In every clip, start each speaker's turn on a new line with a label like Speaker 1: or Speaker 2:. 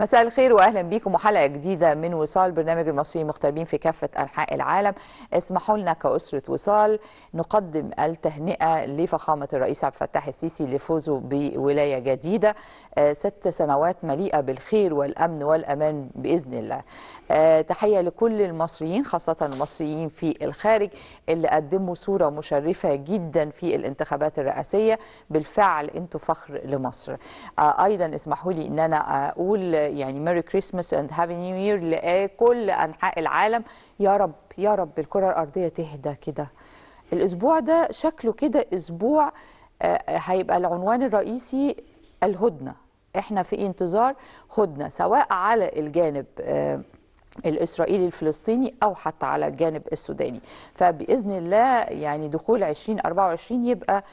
Speaker 1: مساء الخير واهلا بيكم وحلقه جديده من وصال برنامج المصريين مغتربين في كافه انحاء العالم. اسمحوا لنا كاسره وصال نقدم التهنئه لفخامه الرئيس عبد الفتاح السيسي لفوزه بولايه جديده. 6 سنوات مليئه بالخير والامن والامان باذن الله. تحيه لكل المصريين خاصه المصريين في الخارج اللي قدموا صوره مشرفه جدا في الانتخابات الرئاسيه. بالفعل انتوا فخر لمصر. ايضا اسمحوا لي ان انا اقول يعني ميري كريسماس اند هابي نيو يير لكل انحاء العالم. يا رب يا رب الكره الارضيه تهدى كده. الاسبوع ده شكله كده اسبوع هيبقى العنوان الرئيسي الهدنه. احنا في انتظار هدنه سواء على الجانب الإسرائيلي الفلسطيني أو حتى على الجانب السوداني. فبإذن الله يعني دخول 2024 يبقى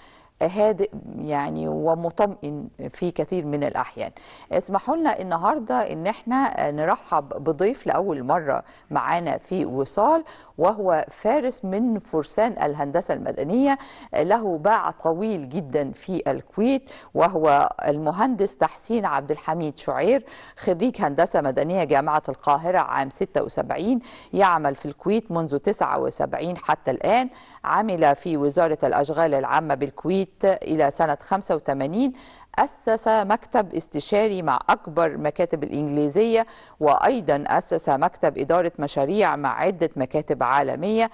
Speaker 1: هادئ يعني ومطمئن في كثير من الأحيان. اسمحوا لنا النهاردة إن احنا نرحب بضيف لأول مرة معانا في وصال، وهو فارس من فرسان الهندسة المدنية، له باع طويل جدا في الكويت، وهو المهندس تحسين عبد الحميد شعير، خريج هندسة مدنية جامعة القاهرة عام 76، يعمل في الكويت منذ 79 حتى الآن. عمل في وزارة الأشغال العامة بالكويت إلى سنة 85. أسس مكتب استشاري مع أكبر مكاتب الإنجليزية، وأيضا أسس مكتب إدارة مشاريع مع عدة مكاتب عالمية.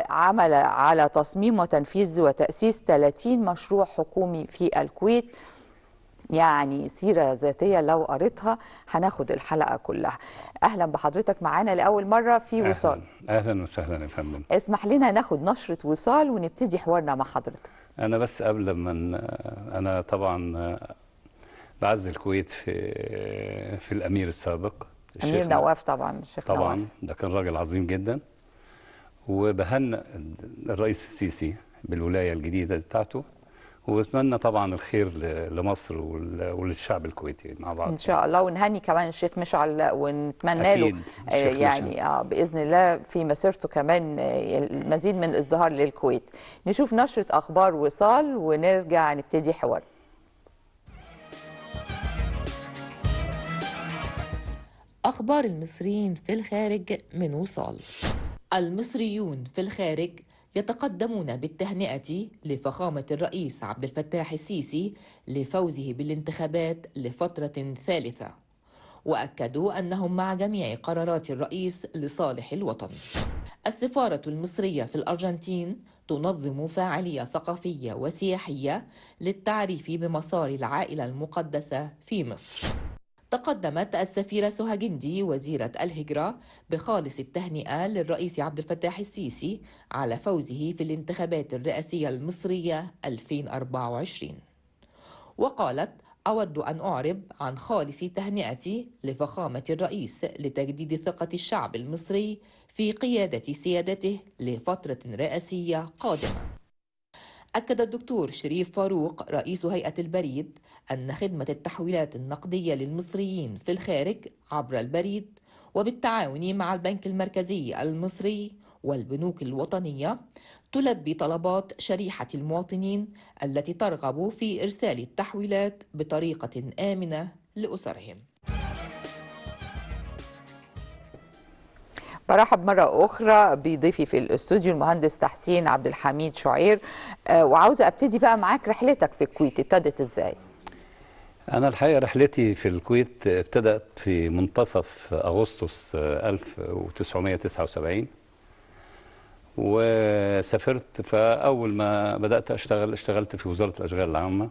Speaker 1: عمل على تصميم وتنفيذ وتأسيس 30 مشروع حكومي في الكويت. يعني سيرة ذاتية لو قريتها هناخد الحلقة كلها. أهلا بحضرتك معانا لأول مرة في وصال.
Speaker 2: أهلا وسهلا يا فندم.
Speaker 1: اسمح لنا ناخد نشرة وصال ونبتدي حوارنا مع حضرتك.
Speaker 2: أنا بس قبل ما أنا طبعا بعز الكويت في الأمير السابق
Speaker 1: أمير نواف. طبعا الشيخ نواف
Speaker 2: طبعا ده كان راجل عظيم جدا، وبهنئ الرئيس السيسي بالولاية الجديدة بتاعته، وبتمنى طبعا الخير لمصر وللشعب الكويتي مع بعض
Speaker 1: ان شاء الله. ونهني كمان الشيخ مشعل ونتمنى له يعني باذن الله في مسيرته كمان المزيد من الازدهار للكويت. نشوف نشره اخبار وصال ونرجع نبتدي حوار.
Speaker 3: اخبار المصريين في الخارج من وصال. المصريون في الخارج يتقدمون بالتهنئة لفخامة الرئيس عبد الفتاح السيسي لفوزه بالانتخابات لفترة ثالثة، وأكدوا أنهم مع جميع قرارات الرئيس لصالح الوطن. السفارة المصرية في الأرجنتين تنظم فعالية ثقافية وسياحية للتعريف بمسار العائلة المقدسة في مصر. تقدمت السفيرة سهى جندي وزيرة الهجرة بخالص التهنئة للرئيس عبد الفتاح السيسي على فوزه في الانتخابات الرئاسية المصرية 2024، وقالت: أود أن أعرب عن خالص تهنئتي لفخامة الرئيس لتجديد ثقة الشعب المصري في قيادة سيادته لفترة رئاسية قادمة. أكد الدكتور شريف فاروق رئيس هيئة البريد أن خدمة التحويلات النقدية للمصريين في الخارج عبر البريد وبالتعاون مع البنك المركزي المصري والبنوك الوطنية تلبي طلبات شريحة المواطنين التي ترغب في إرسال التحويلات بطريقة آمنة لأسرهم.
Speaker 1: برحب مرة أخرى بضيفي في الاستوديو المهندس تحسين عبد الحميد شعير، وعاوزة أبتدي بقى معاك رحلتك في الكويت ابتدت إزاي؟
Speaker 2: أنا الحقيقة رحلتي في الكويت ابتدأت في منتصف أغسطس 1979، وسافرت. فأول ما بدأت اشتغلت في وزارة الأشغال العامة،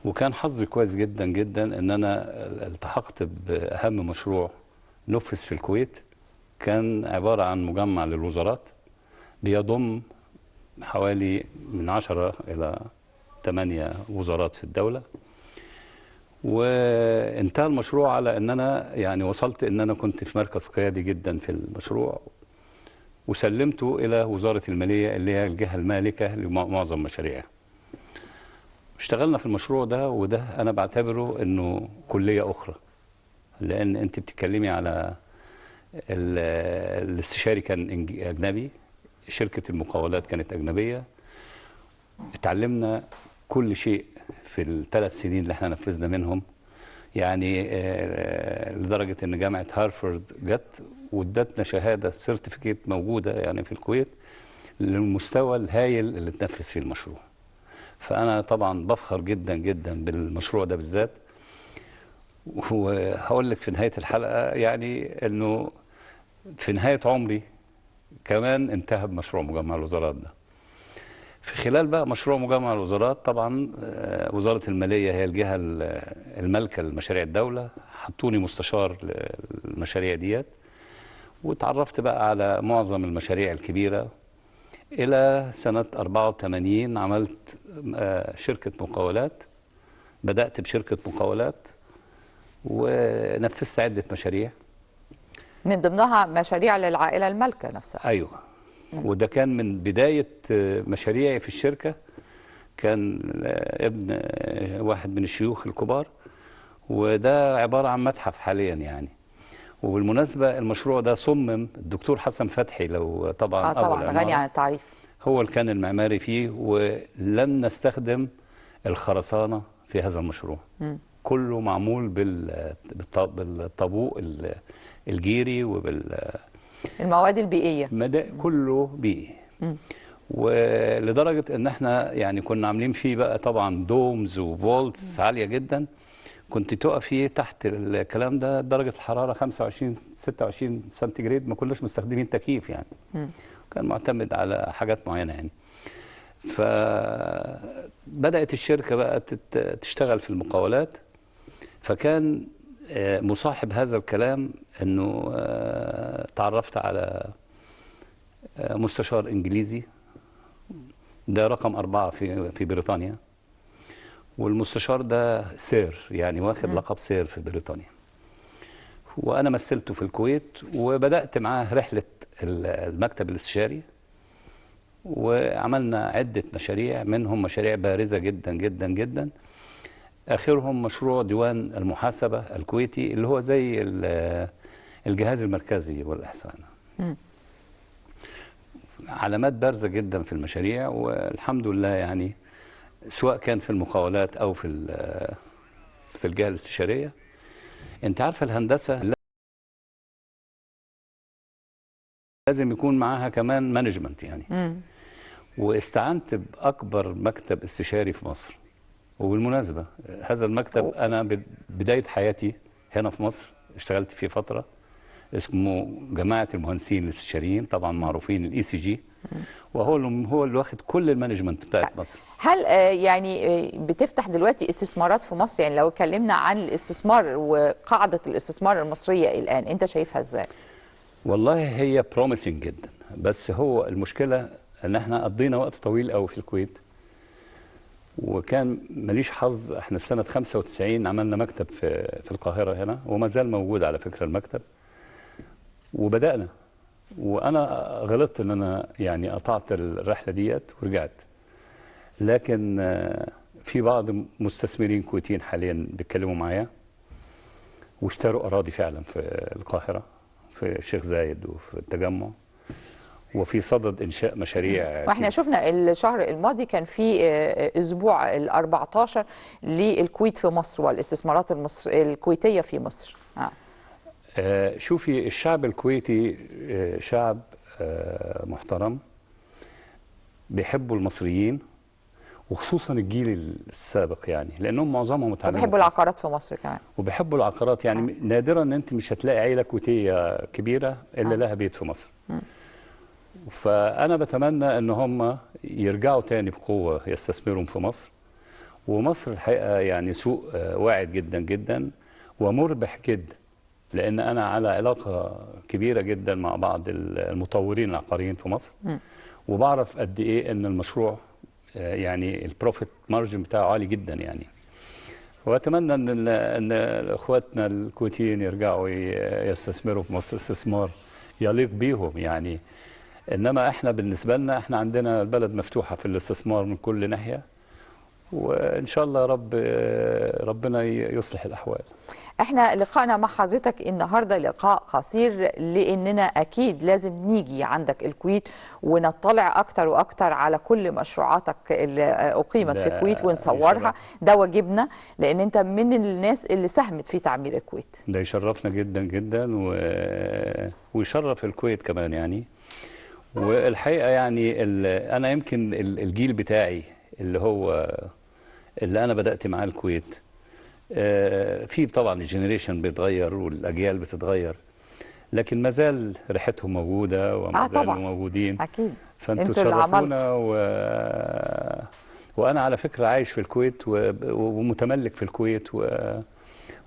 Speaker 2: وكان حظي كويس جدا جدا إن أنا التحقت بأهم مشروع نفذ في الكويت. كان عبارة عن مجمع للوزارات بيضم حوالي من 10 إلى 8 وزارات في الدولة، وانتهى المشروع على أن أنا يعني وصلت أن أنا كنت في مركز قيادي جدا في المشروع، وسلمته إلى وزارة المالية اللي هي الجهة المالكة لمعظم مشاريعها. اشتغلنا في المشروع ده، وده أنا بعتبره أنه كلية أخرى، لأن أنت بتتكلمي على الاستشاري كان أجنبي، شركة المقاولات كانت أجنبية. اتعلمنا كل شيء في ال3 سنين اللي احنا نفذنا منهم. يعني لدرجة إن جامعة هارفارد جت وادتنا شهادة سيرتيفيكيت موجودة يعني في الكويت للمستوى الهائل اللي اتنفذ فيه المشروع. فأنا طبعا بفخر جدا جدا بالمشروع ده بالذات. وهقول لك في نهاية الحلقة يعني إنه في نهاية عمري كمان انتهى بمشروع مجمع الوزارات ده. في خلال بقى مشروع مجمع الوزارات طبعا وزارة المالية هي الجهة المالكة لمشاريع الدولة، حطوني مستشار للمشاريع ديت، وتعرفت بقى على معظم المشاريع الكبيرة. إلى سنة 84 عملت شركة مقاولات، بدأت بشركة مقاولات ونفذت عدة مشاريع
Speaker 1: من ضمنها مشاريع للعائلة المالكة نفسها.
Speaker 2: أيوة. وده كان من بداية مشاريعي في الشركة. كان ابن واحد من الشيوخ الكبار، وده عبارة عن متحف حاليا يعني. وبالمناسبة المشروع ده صمم الدكتور حسن فتحي، لو طبعا
Speaker 1: طبعا غني عن التعريف.
Speaker 2: هو اللي كان المعماري فيه، ولم نستخدم الخرسانة في هذا المشروع. كله معمول بالطابوق الجيري
Speaker 1: المواد البيئية،
Speaker 2: كله بيئي. ولدرجة ان احنا يعني كنا عاملين فيه بقى طبعا دومز وفولتس عالية جدا. كنت تقف فيه تحت الكلام ده درجة الحرارة 25 26 سنتيجراد، ما كناش مستخدمين تكييف يعني. كان معتمد على حاجات معينة يعني. فبدأت الشركة بقى تشتغل في المقاولات. فكان مصاحب هذا الكلام انه تعرفت على مستشار انجليزي، ده رقم 4 في بريطانيا. والمستشار ده سير، يعني واخد لقب سير في بريطانيا. وانا مثلته في الكويت، وبدأت معاه رحلة المكتب الاستشاري، وعملنا عدة مشاريع، منهم مشاريع بارزة جدا جدا جدا. آخرهم مشروع ديوان المحاسبة الكويتي، اللي هو زي الجهاز المركزي والإحصاء. علامات بارزة جدا في المشاريع، والحمد لله يعني، سواء كان في المقاولات أو في الجهة الاستشارية. أنت عارفة الهندسة لازم يكون معاها كمان مانجمنت يعني. واستعنت بأكبر مكتب استشاري في مصر. وبالمناسبة هذا المكتب أنا بداية حياتي هنا في مصر اشتغلت فيه فترة، اسمه جماعة المهندسين الاستشاريين، طبعا معروفين ECG، وهو اللي واخد كل المانجمنت بتاعت مصر.
Speaker 1: هل يعني بتفتح دلوقتي استثمارات في مصر؟ يعني لو اتكلمنا عن الاستثمار وقاعدة الاستثمار المصرية الآن، أنت شايفها ازاي؟
Speaker 2: والله هي بروميسنج جدا، بس هو المشكلة ان احنا قضينا وقت طويل قوي في الكويت، وكان ماليش حظ. احنا في سنة 95 عملنا مكتب في القاهرة هنا، وما زال موجود على فكرة المكتب، وبدأنا. وانا غلطت ان انا يعني قطعت الرحلة ديت ورجعت. لكن في بعض مستثمرين كويتيين حاليا بيتكلموا معايا، واشتروا اراضي فعلا في القاهرة، في الشيخ زايد وفي التجمع، وفي صدد انشاء مشاريع.
Speaker 1: واحنا شفنا الشهر الماضي كان في اسبوع ال14 للكويت في مصر والاستثمارات الكويتيه في مصر.
Speaker 2: شوفي الشعب الكويتي شعب محترم، بيحبوا المصريين، وخصوصا الجيل السابق يعني، لانهم معظمهم متعلمين.
Speaker 1: وبيحبوا العقارات في مصر كمان.
Speaker 2: وبيحبوا العقارات يعني. نادرا ان انت مش هتلاقي عيله كويتيه كبيره الا لها بيت في مصر. فأنا بتمنى أن هم يرجعوا تاني بقوة يستثمروا في مصر. ومصر الحقيقة يعني سوق واعد جدا جدا ومربح جدا، لأن أنا على علاقة كبيرة جدا مع بعض المطورين العقاريين في مصر، وبعرف قد إيه أن المشروع يعني البروفيت مارجن بتاعه عالي جدا يعني. وأتمنى أن إخواتنا الكويتيين يرجعوا يستثمروا في مصر استثمار يليق بيهم يعني. انما احنا بالنسبه لنا احنا عندنا البلد مفتوحه في الاستثمار من كل ناحيه، وان شاء الله ربنا يصلح الاحوال.
Speaker 1: احنا لقائنا مع حضرتك النهارده لقاء قصير، لاننا اكيد لازم نيجي عندك الكويت ونطلع اكتر واكتر على كل مشروعاتك اللي اقيمت في الكويت ونصورها. ده واجبنا، لان انت من الناس اللي ساهمت في تعمير الكويت.
Speaker 2: ده يشرفنا جدا جدا ويشرف الكويت كمان يعني. والحقيقه يعني انا يمكن الجيل بتاعي اللي انا بدات معاه الكويت، في طبعا الجنريشن بيتغير والاجيال بتتغير، لكن ما زال ريحتهم موجوده وما زالوا موجودين.
Speaker 1: اكيد
Speaker 2: فانتوا تشرفونا وانا على فكره عايش في الكويت ومتملك في الكويت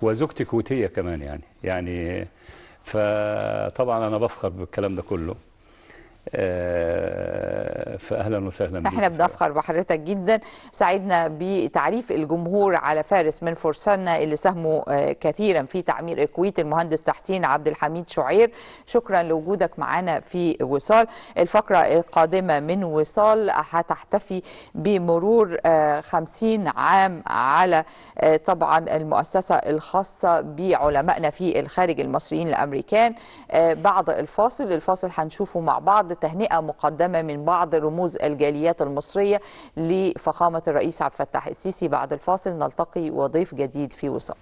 Speaker 2: وزوجتي كويتيه كمان يعني فطبعا انا بفخر بالكلام ده كله. فأهلا وسهلا بك.
Speaker 1: احنا بنفخر بحضرتك جدا. سعدنا بتعريف الجمهور على فارس من فرساننا اللي ساهموا كثيرا في تعمير الكويت، المهندس تحسين عبد الحميد شعير. شكرا لوجودك معنا في وصال. الفقرة القادمة من وصال هتحتفي بمرور 50 عام على طبعا المؤسسة الخاصة بعلمائنا في الخارج المصريين الأمريكان. بعد الفاصل هنشوفه مع بعض تهنئة مقدمة من بعض رموز الجاليات المصرية لفخامة الرئيس عبد الفتاح السيسي. بعد الفاصل نلتقي وضيف جديد في وصال.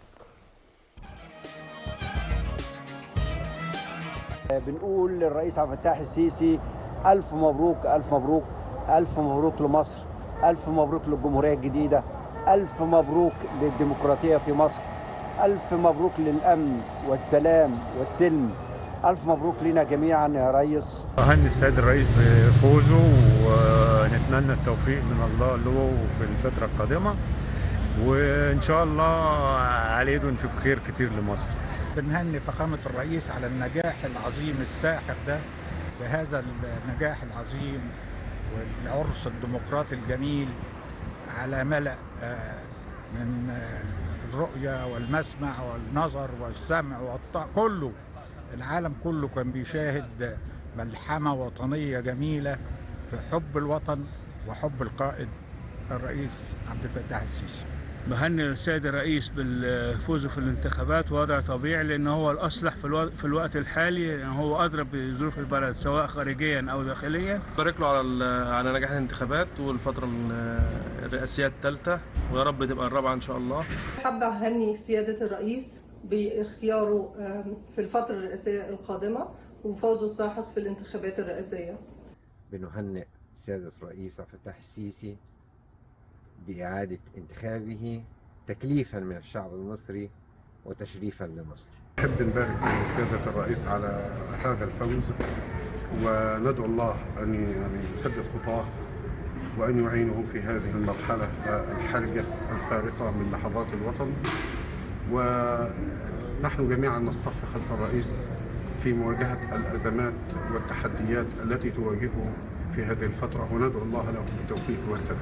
Speaker 4: بنقول للرئيس عبد الفتاح السيسي ألف مبروك ألف مبروك ألف مبروك لمصر، ألف مبروك للجمهورية الجديدة، ألف مبروك للديمقراطية في مصر، ألف مبروك للأمن والسلام والسلم. ألف مبروك لنا جميعا يا ريس.
Speaker 5: أهني السيد الرئيس بفوزه ونتمنى التوفيق من الله له في الفترة القادمة، وإن شاء الله على يده نشوف خير كتير لمصر.
Speaker 6: بنهني فخامة الرئيس على النجاح العظيم الساحق ده، بهذا النجاح العظيم والعرس الديمقراطي الجميل على ملأ من الرؤية والمسمع والنظر والسمع كله. العالم كله كان بيشاهد ملحمة وطنية جميلة في حب الوطن وحب القائد الرئيس عبد الفتاح السيسي.
Speaker 7: بهني السيد الرئيس بالفوز في الانتخابات، وضع طبيعي لأن هو الأصلح في الوقت الحالي، يعني هو أدرى بظروف البلد سواء خارجيا أو داخليا.
Speaker 8: بارك له على نجاح الانتخابات والفترة الرئاسية الثالثة، ويا رب تبقى الرابعة إن شاء الله.
Speaker 9: حابة أهني سيادة الرئيس باختياره في الفترة الرئاسية القادمة وفوزه الساحق في الانتخابات الرئاسية.
Speaker 10: بنهنئ سيادة الرئيس عبد الفتاح السيسي بإعادة انتخابه تكليفا من الشعب المصري وتشريفا لمصر.
Speaker 11: نحب نبارك سيادة الرئيس على هذا الفوز، وندعو الله أن يسدد خطاه وأن يعينه في هذه المرحلة الحرجة الفارقة من لحظات الوطن. ونحن جميعا نصطف خلف الرئيس في مواجهة الأزمات والتحديات التي تواجهه في هذه الفترة، وندعو الله له بالتوفيق والسداد.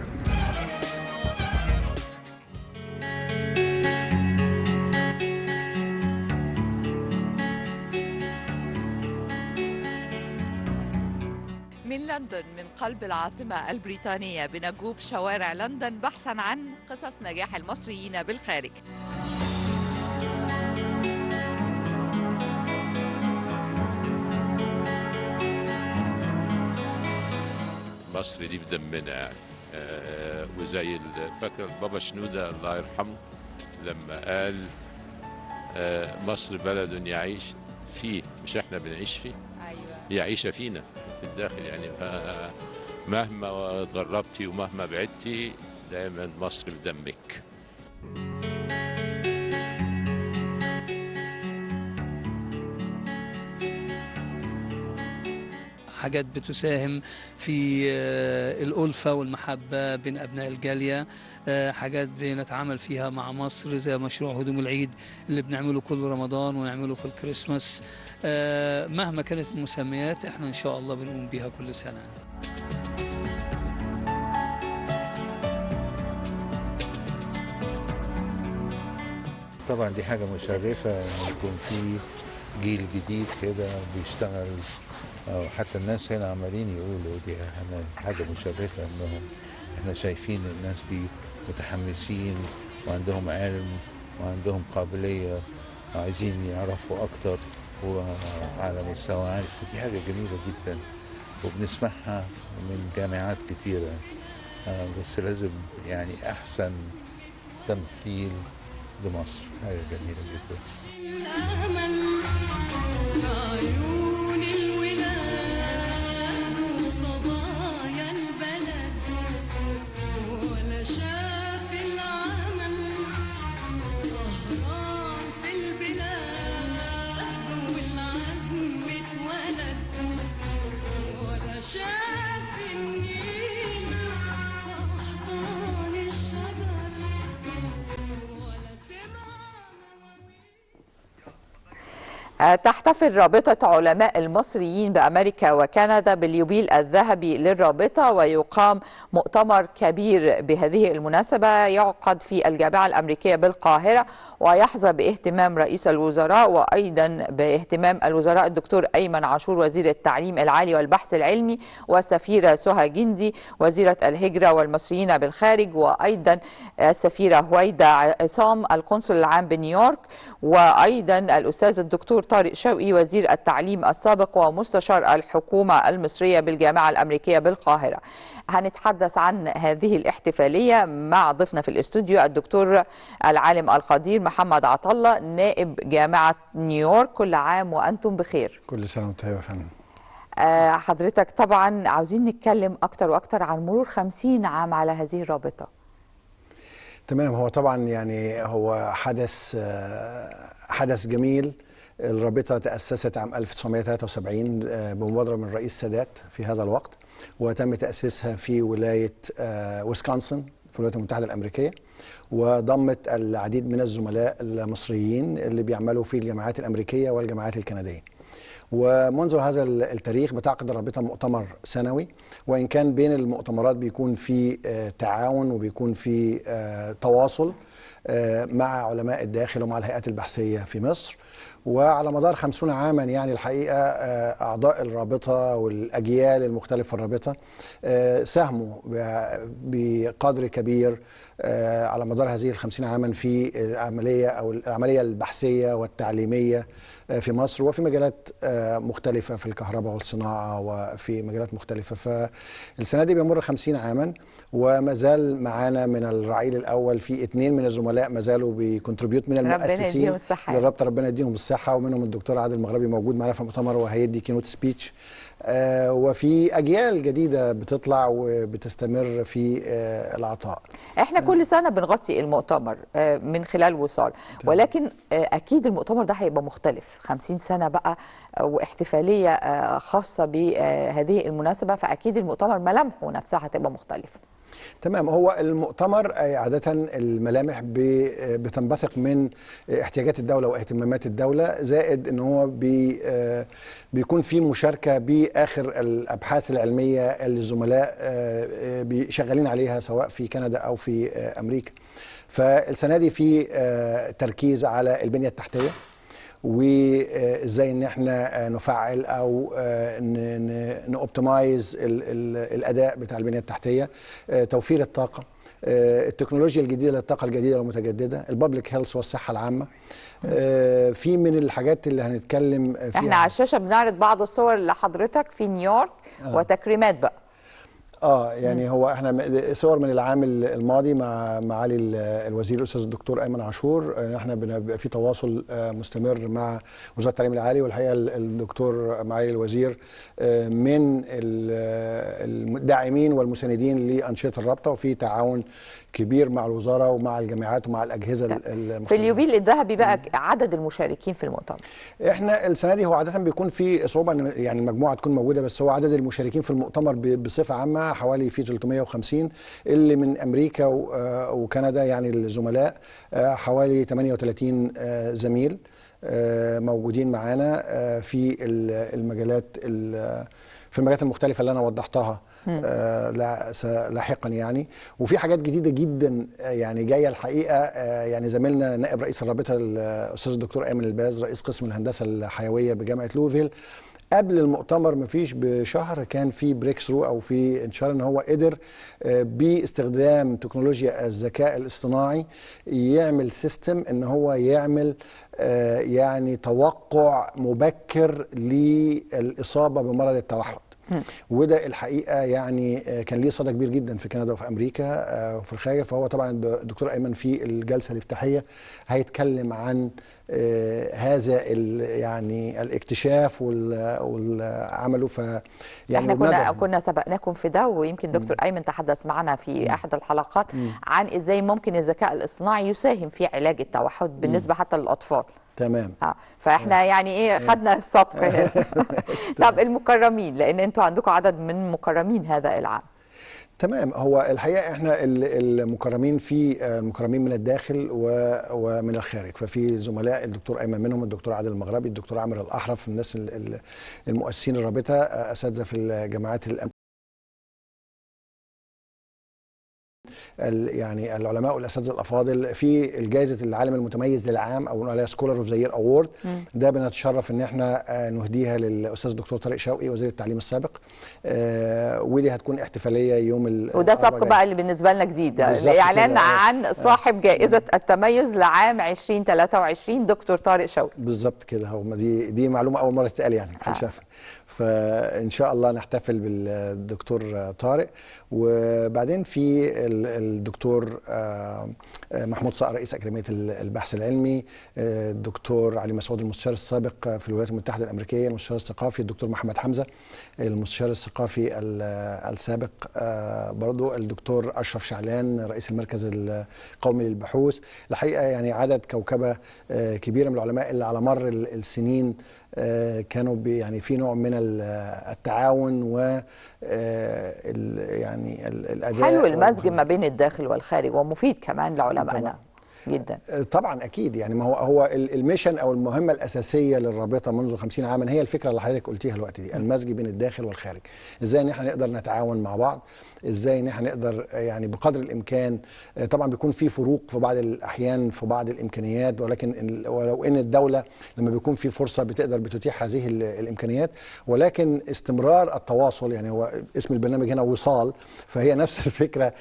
Speaker 1: من لندن، من قلب العاصمة البريطانية، بنجوب شوارع لندن بحثا عن قصص نجاح المصريين بالخارج.
Speaker 12: مصر دي في دمنا يعني. وزي فاكر بابا شنودة الله يرحمه لما قال مصر بلد يعيش فيه، مش احنا بنعيش فيه.
Speaker 1: أيوة.
Speaker 12: يعيش فينا في الداخل يعني. مهما اتغربتي ومهما بعدتي دايما مصر بدمك.
Speaker 13: حاجات بتساهم في الألفة والمحبة بين أبناء الجالية، حاجات بنتعامل فيها مع مصر زي مشروع هدوم العيد اللي بنعمله كل رمضان ونعمله في الكريسماس. مهما كانت المسميات احنا إن شاء الله بنقوم بيها كل سنة.
Speaker 14: طبعا دي حاجة مشرفة ان يكون في جيل جديد كده بيشتغل، أو حتى الناس هنا عمالين يقولوا دي حاجة مشرفة انهم احنا شايفين الناس دي متحمسين وعندهم علم وعندهم قابلية وعايزين يعرفوا أكتر وعلى مستوى عالي. دي حاجة جميلة جدا وبنسمعها من جامعات كتيرة، بس لازم يعني أحسن تمثيل لمصر. حاجة جميلة جدا.
Speaker 15: الأمل عيون الولاد وصبايا البلد ولا شاف العمل سهران في البلاد والعزم اتولد ولا شاف النيل أحضان الشجر ولا سمع.
Speaker 1: تحتفل رابطة علماء المصريين بأمريكا وكندا باليوبيل الذهبي للرابطة، ويقام مؤتمر كبير بهذه المناسبة يعقد في الجامعة الأمريكية بالقاهرة، ويحظى باهتمام رئيس الوزراء وأيضا باهتمام الوزراء الدكتور أيمن عاشور وزير التعليم العالي والبحث العلمي، والسفيرة سهى جندي وزيرة الهجرة والمصريين بالخارج، وأيضا السفيرة هويدا عصام القنصل العام بنيويورك، وأيضا الأستاذ الدكتور طارق شوقي وزير التعليم السابق ومستشار الحكومة المصرية بالجامعة الأمريكية بالقاهرة. هنتحدث عن هذه الاحتفالية مع ضيفنا في الاستوديو الدكتور العالم القدير محمد عطلة نائب جامعة نيويورك. كل عام وأنتم بخير.
Speaker 16: كل سنة وانتم طيبة يا فندم.
Speaker 1: حضرتك طبعا عاوزين نتكلم أكتر وأكتر عن مرور 50 عام على هذه الرابطة.
Speaker 16: تمام. هو طبعا يعني هو حدث جميل. الرابطة تأسست عام 1973 بمبادرة من الرئيس السادات في هذا الوقت، وتم تأسيسها في ولاية ويسكونسن في الولايات المتحدة الأمريكية، وضمت العديد من الزملاء المصريين اللي بيعملوا في الجامعات الأمريكية والجامعات الكندية. ومنذ هذا التاريخ بتعقد الرابطة مؤتمر سنوي، وإن كان بين المؤتمرات بيكون في تعاون وبيكون في تواصل مع علماء الداخل ومع الهيئات البحثية في مصر. وعلى مدار 50 عاما يعني الحقيقة أعضاء الرابطة والأجيال المختلفة في الرابطة ساهموا بقدر كبير على مدار هذه 50 عاما في العملية البحثية والتعليمية في مصر، وفي مجالات مختلفة في الكهرباء والصناعة وفي مجالات مختلفة. فالسنة دي بيمر 50 عاما، وما زال معانا من الرعيل الأول في 2 من الزملاء ما زالوا بيكونتريبيوت من المؤسسين للرابطة، ربنا يديهم الصحة، ومنهم الدكتور عادل المغربي موجود معنا في المؤتمر وهيدي كينوت سبيتش. وفي أجيال جديدة بتطلع وبتستمر في العطاء.
Speaker 1: احنا كل سنة بنغطي المؤتمر من خلال وصال، ولكن أكيد المؤتمر ده هيبقى مختلف. 50 سنة بقى واحتفالية خاصة بهذه المناسبة، فأكيد المؤتمر ملامحه نفسها هتبقى مختلفة.
Speaker 16: تمام. هو المؤتمر عادة الملامح بتنبثق من احتياجات الدولة واهتمامات الدولة، زائد ان هو بيكون في مشاركة بآخر الأبحاث العلمية اللي الزملاء شغالين عليها سواء في كندا أو في أمريكا. فالسنة دي في تركيز على البنية التحتية، وازاي ان احنا نفعل او نوبتمايز الاداء بتاع البنيه التحتيه، توفير الطاقه، التكنولوجيا الجديده للطاقه الجديده والمتجدده، البابليك هيلث والصحه العامه. في من الحاجات اللي هنتكلم فيها.
Speaker 1: احنا على الشاشه بنعرض بعض الصور لحضرتك في نيويورك وتكريمات بقى.
Speaker 16: يعني هو احنا صور من العام الماضي مع معالي الوزير الاستاذ الدكتور ايمن عاشور. احنا بنبقى في تواصل مستمر مع وزاره التعليم العالي، والحقيقه الدكتور معالي الوزير من الداعمين والمساندين لانشطه الرابطه، وفي تعاون كبير مع الوزاره ومع الجامعات ومع الاجهزه المختلفه.
Speaker 1: في اليوبيل الذهبي بقى عدد المشاركين في المؤتمر،
Speaker 16: احنا السنه دي هو عاده بيكون في صعوبه ان يعني المجموعه تكون موجوده، بس هو عدد المشاركين في المؤتمر بصفه عامه حوالي في 350 اللي من امريكا وكندا، يعني الزملاء حوالي 38 زميل موجودين معانا في المجالات المختلفه اللي انا وضحتها لاحقا يعني. وفي حاجات جديده جدا يعني جايه الحقيقه. يعني زميلنا نائب رئيس الرابطه الاستاذ الدكتور ايمن الباز رئيس قسم الهندسه الحيويه بجامعه لوفيل قبل المؤتمر مفيش بشهر كان في بريك ثرو او في انشار ان هو قدر باستخدام تكنولوجيا الذكاء الاصطناعي يعمل سيستم ان هو يعمل يعني توقع مبكر للاصابه بمرض التوحد. وده الحقيقه يعني كان ليه صدى كبير جدا في كندا وفي امريكا وفي الخارج. فهو طبعا الدكتور ايمن في الجلسه الافتتاحيه هيتكلم عن هذا يعني الاكتشاف والعمله. ف يعني
Speaker 1: احنا كنا سبقناكم في ده، ويمكن دكتور ايمن تحدث معنا في احد الحلقات عن ازاي ممكن الذكاء الاصطناعي يساهم في علاج التوحد بالنسبه حتى للاطفال.
Speaker 16: تمام.
Speaker 1: فاحنا يعني ايه خدنا السبق هنا. طب المكرمين، لان انتوا عندكم عدد من مكرمين هذا العام.
Speaker 16: تمام. هو الحقيقه احنا المكرمين في المكرمين من الداخل ومن الخارج. ففي زملاء الدكتور ايمن منهم، الدكتور عادل المغربي، الدكتور عامر الاحرف، الناس المؤسسين الرابطه، اساتذه في الجامعات يعني العلماء والاساتذه الافاضل في الجائزه العالم المتميز للعام او نقول عليها سكولر اوف ذا يير اوورد. ده بنتشرف ان احنا نهديها للاستاذ الدكتور طارق شوقي وزير التعليم السابق. ودي هتكون احتفاليه يوم
Speaker 1: وده سبق بقى اللي بالنسبه لنا جديد، الاعلان عن صاحب جائزه التميز لعام 2023 دكتور طارق شوقي.
Speaker 16: بالظبط كده. هو دي معلومه اول مره تتقال يعني محدش شافها. فان شاء الله نحتفل بالدكتور طارق. وبعدين في الدكتور محمود صقر رئيس اكاديميه البحث العلمي، الدكتور علي مسعود المستشار السابق في الولايات المتحده الامريكيه المستشار الثقافي، الدكتور محمد حمزه المستشار الثقافي السابق برضو، الدكتور اشرف شعلان رئيس المركز القومي للبحوث. الحقيقه يعني عدد كوكبه كبيره من العلماء اللي على مر السنين كانوا يعني في نوع من التعاون و يعني الاداء.
Speaker 1: حلو المزج ما بين الداخل والخارج ومفيد كمان لعلمائنا جدا.
Speaker 16: طبعا اكيد. يعني ما هو الميشن او المهمه الاساسيه للرابطه منذ 50 عاما هي الفكره اللي حضرتك قلتيها الوقت دي، المزج بين الداخل والخارج. ازاي ان احنا نقدر نتعاون مع بعض، ازاي ان احنا نقدر يعني بقدر الامكان. طبعا بيكون في فروق في بعض الاحيان في بعض الامكانيات، ولكن ولو ان الدوله لما بيكون في فرصه بتقدر بتتيح هذه الامكانيات، ولكن استمرار التواصل. يعني هو اسم البرنامج هنا وصال، فهي نفس الفكره.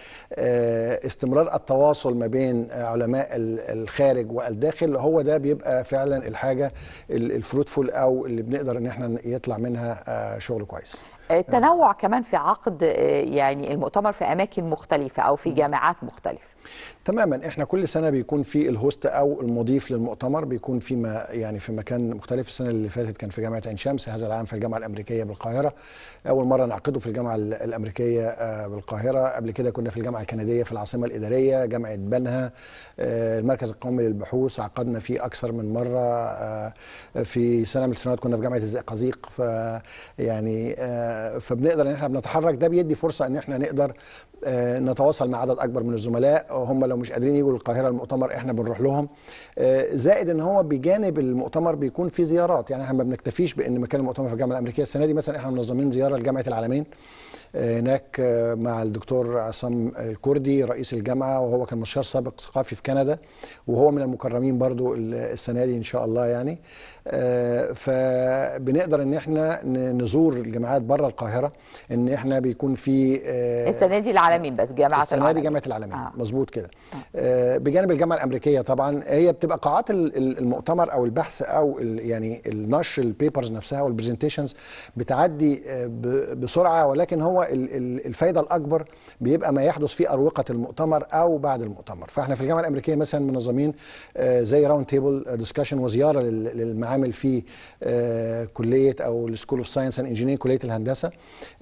Speaker 16: استمرار التواصل ما بين علماء الخارج والداخل هو ده بيبقى فعلا الحاجه الفروتفول او اللي بنقدر ان احنا يطلع منها شغل كويس.
Speaker 1: التنوع كمان في عقد يعني المؤتمر في اماكن مختلفه او في جامعات مختلفه.
Speaker 16: تماما. احنا كل سنه بيكون في الهوست او المضيف للمؤتمر بيكون في يعني في مكان مختلف. السنه اللي فاتت كان في جامعه عين شمس، هذا العام في الجامعه الامريكيه بالقاهره. اول مره نعقده في الجامعه الامريكيه بالقاهره. قبل كده كنا في الجامعه الكنديه في العاصمه الاداريه، جامعه بنها، المركز القومي للبحوث عقدنا فيه اكثر من مره. في سنه من السنوات كنا في جامعه الزقازيق. يعني فبنقدر ان احنا بنتحرك. ده بيدي فرصه ان احنا نقدر نتواصل مع عدد اكبر من الزملاء. هم لو مش قادرين يجوا للقاهره المؤتمر احنا بنروح لهم. زائد ان هو بجانب المؤتمر بيكون في زيارات. يعني احنا ما بنكتفيش بان مكان المؤتمر في الجامعه الامريكيه. السنه دي مثلا احنا منظمين زياره لجامعه العالمين هناك مع الدكتور عصام الكردي رئيس الجامعه، وهو كان مستشار سابق ثقافي في كندا، وهو من المكرمين برضو السنه دي ان شاء الله. يعني فبنقدر ان احنا نزور الجامعات بره القاهره. ان احنا بيكون في
Speaker 1: السنه دي العالمين بس جامعه
Speaker 16: السنه دي جامعه العالمين. مظبوط كده. بجانب الجامعه الامريكيه طبعا هي بتبقى قاعات المؤتمر او البحث او يعني النشر البيبرز نفسها والبرزنتيشنز بتعدي بسرعه، ولكن هو الفايده الاكبر بيبقى ما يحدث في اروقه المؤتمر او بعد المؤتمر. فاحنا في الجامعه الامريكيه مثلا منظمين زي راوند تيبل ديسكشن وزياره للمعامل في كليه او السكول اوف ساينس اند انجينيرنج، كليه الهندسه،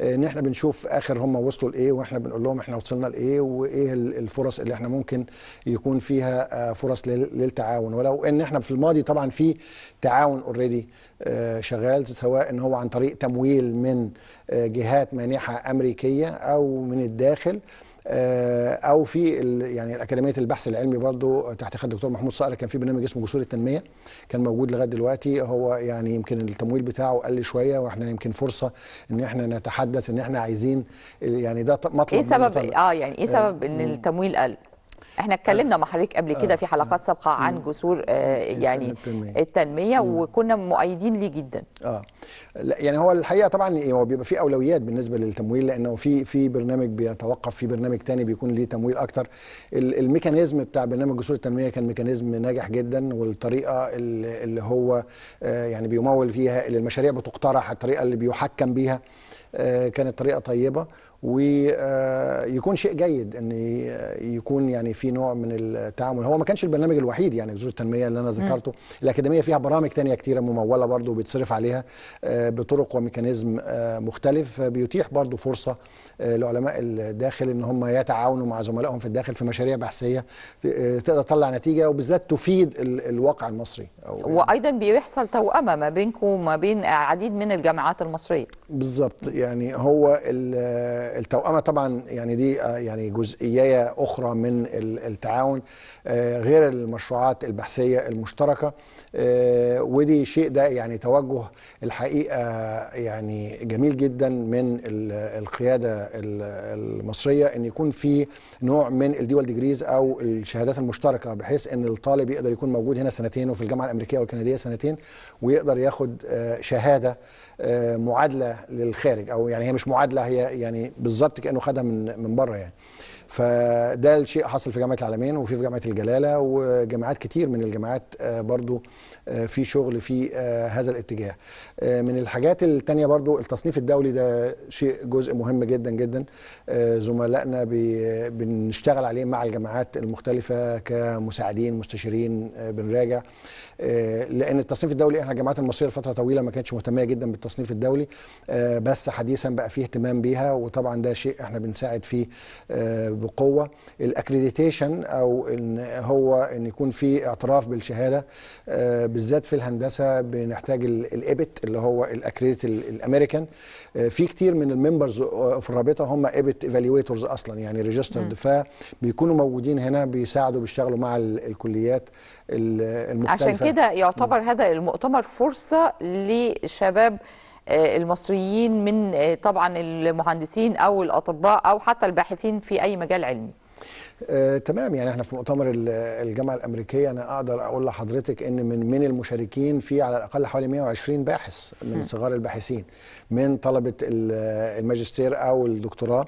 Speaker 16: ان احنا بنشوف اخر هم وصلوا لايه واحنا بنقول لهم احنا وصلنا لايه وايه الفرص اللي احنا ممكن يكون فيها فرص للتعاون. ولو ان احنا في الماضي طبعا في تعاون اوريدي شغال، سواء ان هو عن طريق تمويل من جهات مانحه امريكيه او من الداخل، او في يعني اكاديميه البحث العلمي برضو تحت خد الدكتور محمود صقر كان في برنامج اسمه جسور التنميه كان موجود لغايه دلوقتي. هو يعني يمكن التمويل بتاعه قل شويه، واحنا يمكن فرصه ان احنا نتحدث ان احنا عايزين يعني ده مطلب.
Speaker 1: ايه سبب يعني ايه سبب ان التمويل قل؟ احنا اتكلمنا مع حضرتك قبل كده في حلقات سابقه عن جسور يعني التنميه وكنا مؤيدين ليه جدا.
Speaker 16: لا يعني هو الحقيقه طبعا هو بيبقى في اولويات بالنسبه للتمويل، لانه في برنامج بيتوقف، في برنامج تاني بيكون ليه تمويل اكتر. الميكانيزم بتاع برنامج جسور التنميه كان ميكانيزم ناجح جدا، والطريقه اللي هو يعني بيمول فيها، اللي المشاريع بتقترح، الطريقه اللي بيحكم بيها كانت طريقه طيبه، ويكون شيء جيد ان يكون يعني في نوع من التعامل. هو ما كانش البرنامج الوحيد يعني جسور التنميه اللي انا ذكرته، الاكاديميه فيها برامج تانية كتيره مموله برضو وبيتصرف عليها بطرق وميكانيزم مختلف، بيتيح برضو فرصه لعلماء الداخل ان هم يتعاونوا مع زملائهم في الداخل في مشاريع بحثيه تقدر تطلع نتيجه وبالذات تفيد الواقع المصري.
Speaker 1: وايضا بيحصل توأمه ما بينكم وما بين عديد من الجامعات المصريه.
Speaker 16: بالظبط، يعني هو التوأمة طبعا يعني دي يعني جزئية أخرى من التعاون غير المشروعات البحثية المشتركة، ودي شيء ده يعني توجه الحقيقة يعني جميل جدا من القيادة المصرية، أن يكون في نوع من الدول ديجريز أو الشهادات المشتركة، بحيث أن الطالب يقدر يكون موجود هنا سنتين وفي الجامعة الأمريكية والكندية سنتين، ويقدر ياخد شهادة معادلة للخارج، أو يعني هي مش معادلة، هي يعني بالظبط كأنه خدها من بره يعني. فده الشيء حصل في جامعة العلمين وفي جامعة الجلالة وجامعات كتير من الجامعات برضو في شغل في هذا الاتجاه. من الحاجات التانية برضو التصنيف الدولي، ده شيء جزء مهم جدا جدا، زملائنا بنشتغل عليه مع الجامعات المختلفة كمساعدين مستشارين بنراجع، لأن التصنيف الدولي احنا الجامعات المصرية لفترة طويلة ما كانتش مهتمية جدا بالتصنيف الدولي، بس حديثا بقى فيه اهتمام بيها، وطبعا ده شيء احنا بنساعد فيه بقوة. الاكريديتيشن او ان يكون في اعتراف بالشهادة، بالذات في الهندسة بنحتاج الابت اللي هو الاكريديت الامريكان. في كتير من الممبرز في الرابطة هم ابت ايفالويتورز اصلا يعني ريجسترد، فبيكونوا موجودين هنا بيساعدوا بيشتغلوا مع الكليات المختلفة.
Speaker 1: عشان كده يعتبر هذا المؤتمر فرصة لشباب المصريين من طبعا المهندسين او الاطباء او حتى الباحثين في اي مجال علمي.
Speaker 16: تمام، يعني احنا في مؤتمر الجامعه الامريكيه انا اقدر اقول لحضرتك ان من المشاركين في على الاقل حوالي 120 باحث من صغار الباحثين من طلبه الماجستير او الدكتوراه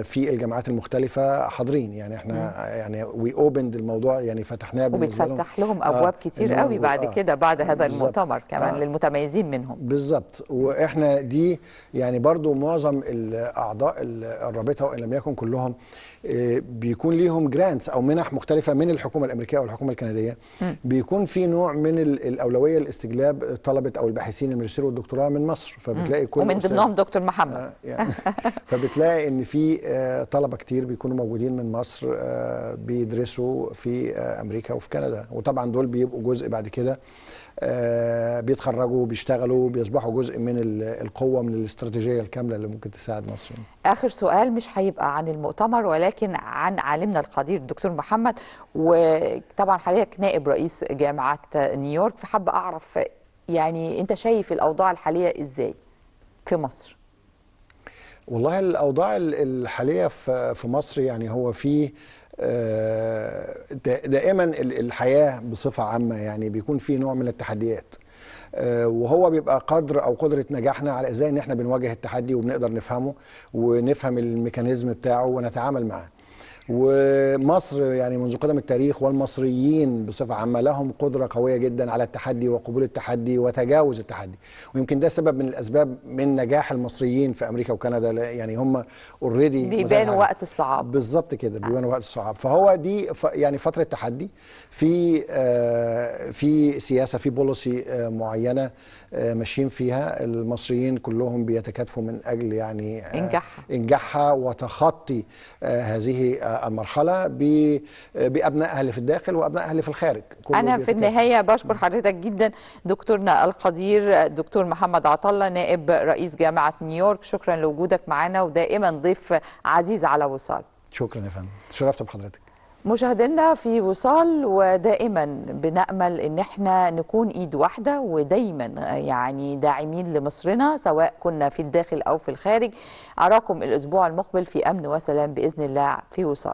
Speaker 16: في الجامعات المختلفه حاضرين. يعني احنا يعني وي اوبند الموضوع، يعني فتحناه بالنسبه لهم،
Speaker 1: وبيتفتح لهم ابواب كتير قوي بعد كده بعد هذا المؤتمر كمان للمتميزين منهم.
Speaker 16: بالظبط، واحنا دي يعني برضو معظم الاعضاء الرابطه وان لم يكن كلهم بيكون ليهم جرانتس او منح مختلفه من الحكومه الامريكيه او الحكومه الكنديه، بيكون في نوع من الاولويه لاستجلاب طلبه او الباحثين الماجستير والدكتوراه من مصر، فبتلاقي كل
Speaker 1: ومن ضمنهم دكتور محمد
Speaker 16: يعني فبتلاقي ان في طلبه كتير بيكونوا موجودين من مصر بيدرسوا في امريكا وفي كندا، وطبعا دول بيبقوا جزء بعد كده بيتخرجوا بيشتغلوا بيصبحوا جزء من القوة من الاستراتيجية الكاملة اللي ممكن تساعد مصر.
Speaker 1: آخر سؤال مش هيبقى عن المؤتمر ولكن عن عالمنا القدير الدكتور محمد، وطبعا حضرتك نائب رئيس جامعة نيويورك، فحابة أعرف يعني أنت شايف الأوضاع الحالية إزاي في مصر؟
Speaker 16: والله الأوضاع الحالية في مصر يعني هو في دائما الحياة بصفة عامة يعني بيكون في نوع من التحديات، وهو بيبقى قدر او قدرة نجاحنا على ازاي ان احنا بنواجه التحدي وبنقدر نفهمه ونفهم الميكانيزم بتاعه ونتعامل معاه. ومصر يعني منذ قدم التاريخ والمصريين بصفة عامة لهم قدرة قوية جدا على التحدي وقبول التحدي وتجاوز التحدي، ويمكن ده سبب من الأسباب من نجاح المصريين في أمريكا وكندا، يعني هم اوريدي
Speaker 1: بيبانوا وقت الصعاب.
Speaker 16: بالظبط كده، بيبانوا وقت الصعاب. فهو دي يعني فترة تحدي في سياسة في بوليسي معينة ماشيين فيها، المصريين كلهم بيتكاتفوا من أجل يعني إنجاحها وتخطي هذه المرحلة بأبنائها اللي في الداخل وأبنائها اللي في الخارج.
Speaker 1: أنا في النهاية بشكر حضرتك جدا دكتورنا القدير دكتور محمد عطلة نائب رئيس جامعة نيويورك، شكرا لوجودك معنا ودائما ضيف عزيز على وصال.
Speaker 16: شكرا يا فندم، تشرفت بحضرتك.
Speaker 1: مشاهدينا في وصال، ودائما بنأمل ان احنا نكون ايد واحدة ودايما يعني داعمين لمصرنا سواء كنا في الداخل او في الخارج. اراكم الاسبوع المقبل في امن وسلام باذن الله في وصال.